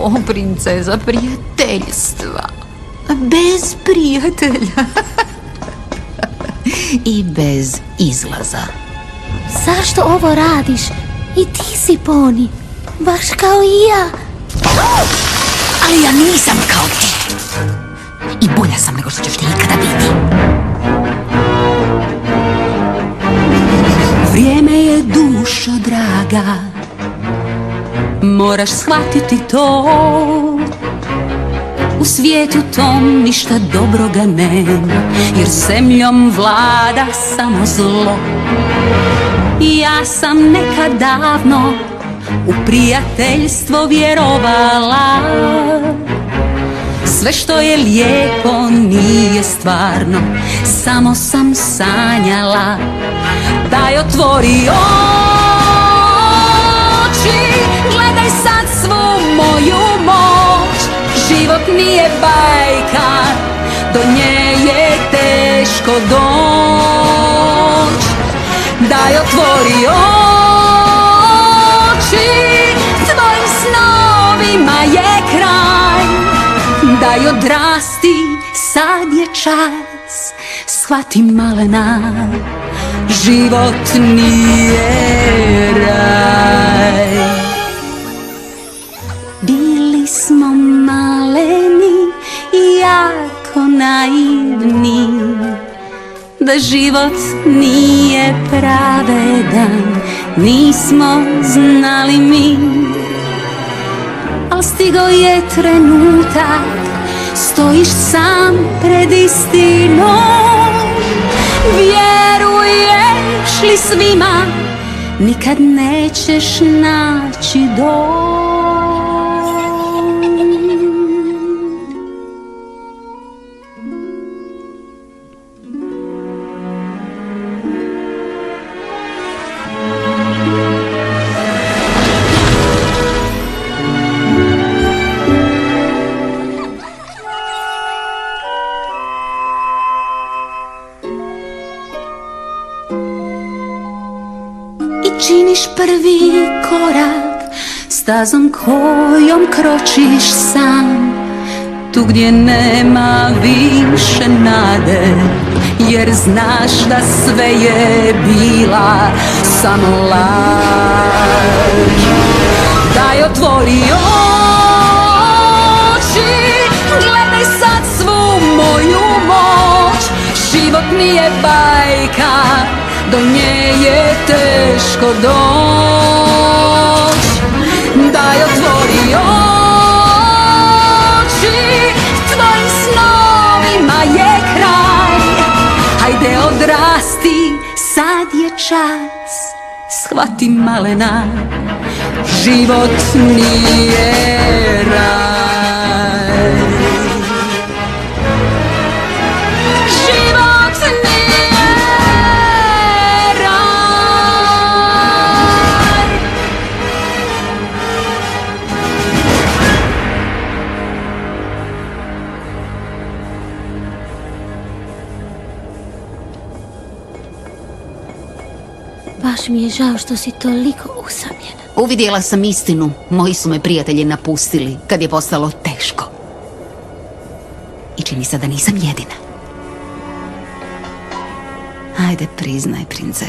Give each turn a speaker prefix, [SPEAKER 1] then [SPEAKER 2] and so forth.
[SPEAKER 1] O, princeza prijateljstva. Bez prijatelja. I bez izlaza.
[SPEAKER 2] Zašto ovo radiš? I ti si poni, baš kao i ja.
[SPEAKER 1] Ali ja nisam kao ti. I bolja sam nego što ćeš ti ikada biti. Vrijeme je, dušo draga, moraš shvatiti to. U svijetu tom ništa dobroga nema, jer zemljom vlada samo zlo. Ja sam nekad davno u prijateljstvo vjerovala. Sve što je lijepo nije stvarno, samo sam sanjala. Daj, otvori oči, gledaj sad svu moju moć. Život nije bajka, do nje je teško doć. Daj, otvori oči, tvojim snovima je kraj. Daj, odrasti, sad je čas, shvati malena, život nije raj. Bili smo maleni i jako naivni, da život nije pravedan nismo znali mi. Al stigo je trenutak, stojiš sam pred istinom. Vjeruješ li svima, nikad nećeš naći dom. Činiš prvi korak stazom kojom kročiš sam, tu gdje nema više nade, jer znaš da sve je bila samo laž. Daj, otvori oči, gledaj sad svu moju moć. Život nije bajka, do nje je teško doć. Daj, otvori oči, tvojim snovima je kraj. Hajde, odrasti, sad je čas, shvati malena, život nije raj.
[SPEAKER 2] Baš mi je žao što si toliko usamljena.
[SPEAKER 1] Uvidjela sam istinu. Moji su me prijatelji napustili kad je postalo teško. I čini se da nisam jedina. Ajde, priznaj, prince.